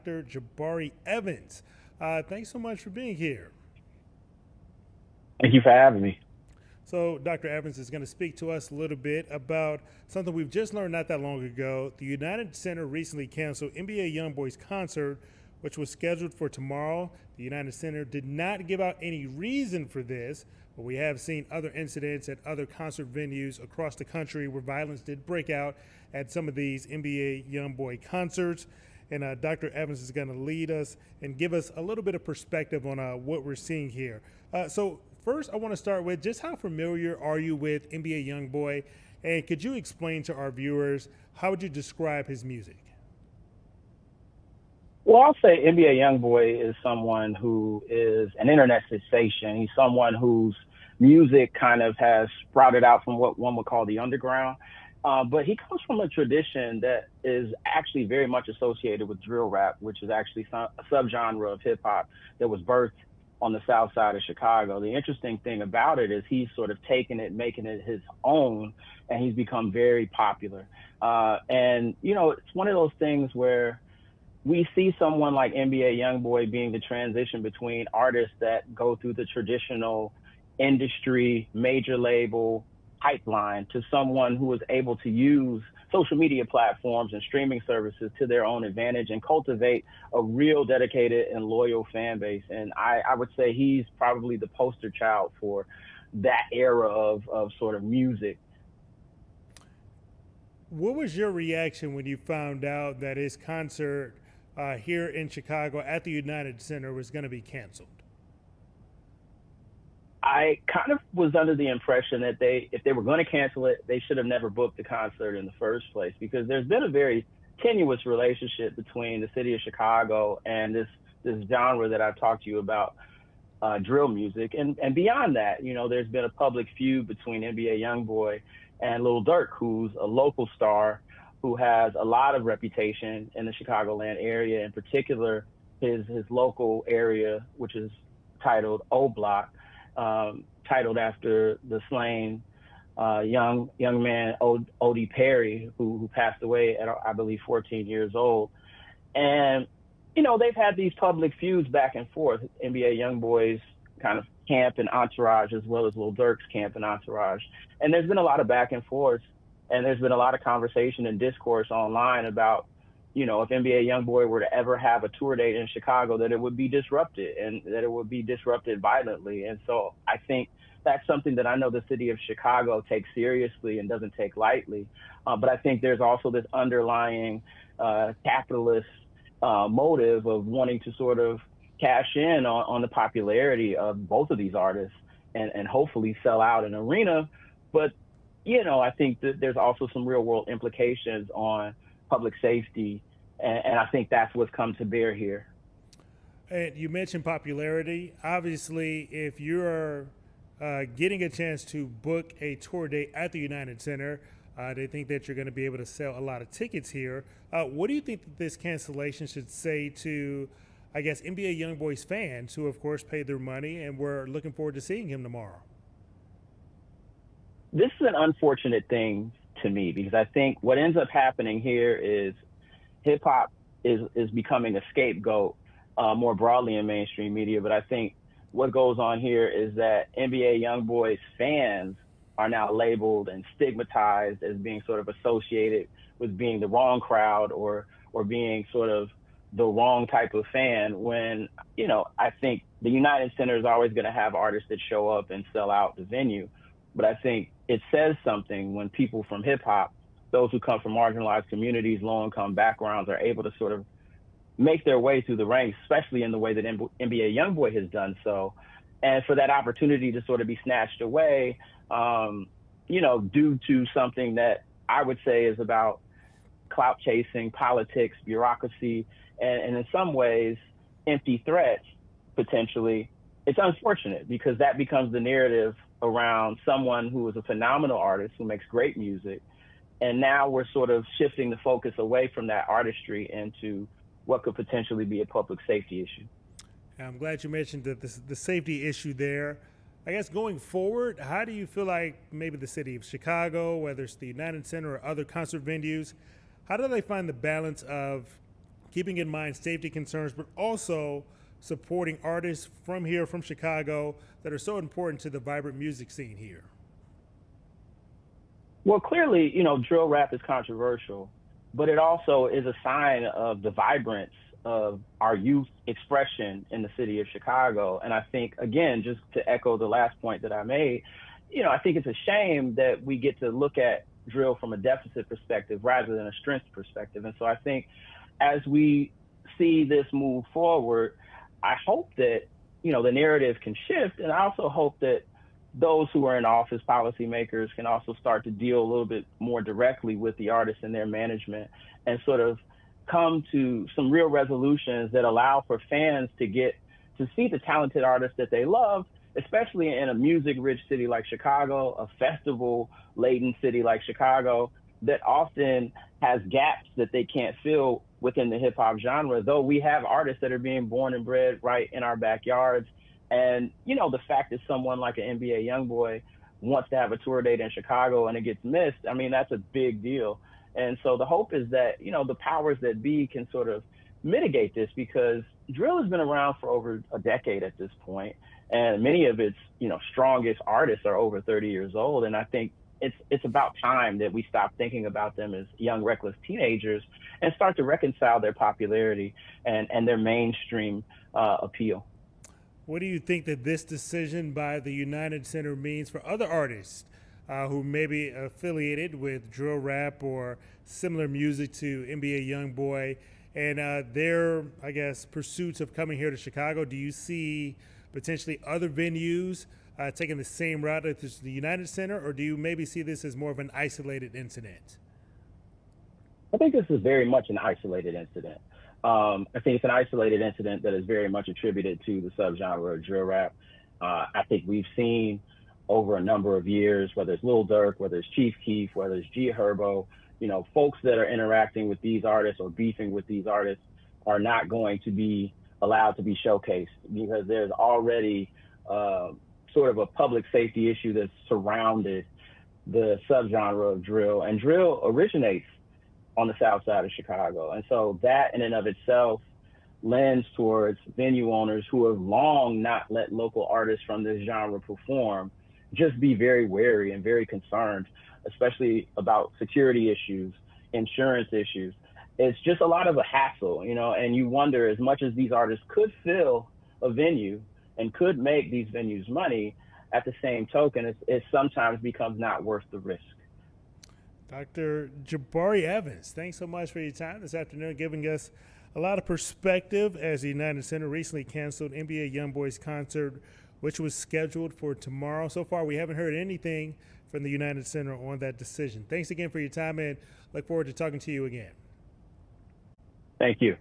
Dr. Jabari Evans. Thanks so much for being here. Thank you for having me. So, Dr. Evans is going to speak to us a little bit about something we've just learned not that long ago. The United Center recently canceled NBA YoungBoy's concert, which was scheduled for tomorrow. The United Center did not give out any reason for this, but we have seen other incidents at other concert venues across the country where violence did break out at some of these NBA YoungBoy concerts. And Dr. Evans is going to lead us and give us a little bit of perspective on what we're seeing here. So first, I want to start with just how familiar are you with NBA YoungBoy, and could you explain to our viewers how would you describe his music? Well, I'll say NBA YoungBoy is someone who is an internet sensation. He's someone whose music kind of has sprouted out from what one would call the underground. But he comes from a tradition that is actually very much associated with drill rap, which is actually a subgenre of hip hop that was birthed on the south side of Chicago. The interesting thing about it is he's sort of taken it, making it his own, and he's become very popular. It's one of those things where we see someone like NBA YoungBoy being the transition between artists that go through the traditional industry, major label pipeline to someone who is able to use social media platforms and streaming services to their own advantage and cultivate a real dedicated and loyal fan base. And I would say he's probably the poster child for that era of sort of music. What was your reaction when you found out that his concert here in Chicago at the United Center was going to be canceled? I kind of was under the impression that if they were going to cancel it, they should have never booked the concert in the first place, because there's been a very tenuous relationship between the city of Chicago and this genre that I've talked to you about, drill music. And beyond that, there's been a public feud between NBA YoungBoy and Lil Durk, who's a local star who has a lot of reputation in the Chicagoland area, in particular his local area, which is titled O Block, titled after the slain young man Odie Perry, who passed away at, I believe, 14 years old. And they've had these public feuds back and forth. NBA YoungBoy's kind of camp and entourage, as well as Lil Durk's camp and entourage. And there's been a lot of back and forth, and there's been a lot of conversation and discourse online about, if NBA YoungBoy were to ever have a tour date in Chicago, that it would be disrupted, and that it would be disrupted violently. And so I think that's something that I know the city of Chicago takes seriously and doesn't take lightly. But I think there's also this underlying capitalist motive of wanting to sort of cash in on the popularity of both of these artists and hopefully sell out an arena. But, I think that there's also some real world implications on public safety. And I think that's what's come to bear here. And you mentioned popularity. Obviously, if you're getting a chance to book a tour date at the United Center, they think that you're going to be able to sell a lot of tickets here. What do you think that this cancellation should say to, I guess, NBA YoungBoy's fans who, of course, paid their money and were looking forward to seeing him tomorrow? This is an unfortunate thing to me, because I think what ends up happening here is hip hop is becoming a scapegoat more broadly in mainstream media. But I think what goes on here is that NBA YoungBoy's fans are now labeled and stigmatized as being sort of associated with being the wrong crowd or being sort of the wrong type of fan, when, I think the United Center is always going to have artists that show up and sell out the venue. But I think it says something when people from hip hop, those who come from marginalized communities, low income backgrounds, are able to sort of make their way through the ranks, especially in the way that NBA YoungBoy has done so. And for that opportunity to sort of be snatched away, due to something that I would say is about clout chasing, politics, bureaucracy, and in some ways, empty threats, potentially, it's unfortunate, because that becomes the narrative around someone who is a phenomenal artist who makes great music. And now we're sort of shifting the focus away from that artistry into what could potentially be a public safety issue. I'm glad you mentioned the safety issue there. I guess going forward, how do you feel like maybe the city of Chicago, whether it's the United Center or other concert venues, how do they find the balance of keeping in mind safety concerns, but also supporting artists from here, from Chicago, that are so important to the vibrant music scene here? Well, clearly, drill rap is controversial, but it also is a sign of the vibrance of our youth expression in the city of Chicago. And I think, again, just to echo the last point that I made, I think it's a shame that we get to look at drill from a deficit perspective rather than a strength perspective. And so I think as we see this move forward, I hope that, the narrative can shift. And I also hope that those who are in office, policymakers, can also start to deal a little bit more directly with the artists and their management and sort of come to some real resolutions that allow for fans to get to see the talented artists that they love, especially in a music-rich city like Chicago, a festival-laden city like Chicago, that often has gaps that they can't fill within the hip-hop genre, though we have artists that are being born and bred right in our backyards. And, the fact that someone like an NBA YoungBoy wants to have a tour date in Chicago and it gets missed, I mean, that's a big deal. And so the hope is that, the powers that be can sort of mitigate this, because drill has been around for over a decade at this point, and many of its, strongest artists are over 30 years old. And I think it's about time that we stop thinking about them as young, reckless teenagers and start to reconcile their popularity and their mainstream appeal. What do you think that this decision by the United Center means for other artists who may be affiliated with drill rap or similar music to NBA YoungBoy and their, I guess, pursuits of coming here to Chicago? Do you see potentially other venues taking the same route as the United Center, or do you maybe see this as more of an isolated incident? I think this is very much an isolated incident. I think it's an isolated incident that is very much attributed to the subgenre of drill rap. I think we've seen over a number of years, whether it's Lil Durk, whether it's Chief Keef, whether it's G Herbo, folks that are interacting with these artists or beefing with these artists are not going to be allowed to be showcased, because there's already sort of a public safety issue that's surrounded the subgenre of drill. And drill originates on the south side of Chicago. And so that in and of itself lends towards venue owners who have long not let local artists from this genre perform just be very wary and very concerned, especially about security issues, insurance issues. It's just a lot of a hassle, and you wonder, as much as these artists could fill a venue and could make these venues money, at the same token, it sometimes becomes not worth the risk. Dr. Jabari Evans, thanks so much for your time this afternoon, giving us a lot of perspective as the United Center recently canceled NBA YoungBoy's concert, which was scheduled for tomorrow. So far, we haven't heard anything from the United Center on that decision. Thanks again for your time, and look forward to talking to you again. Thank you.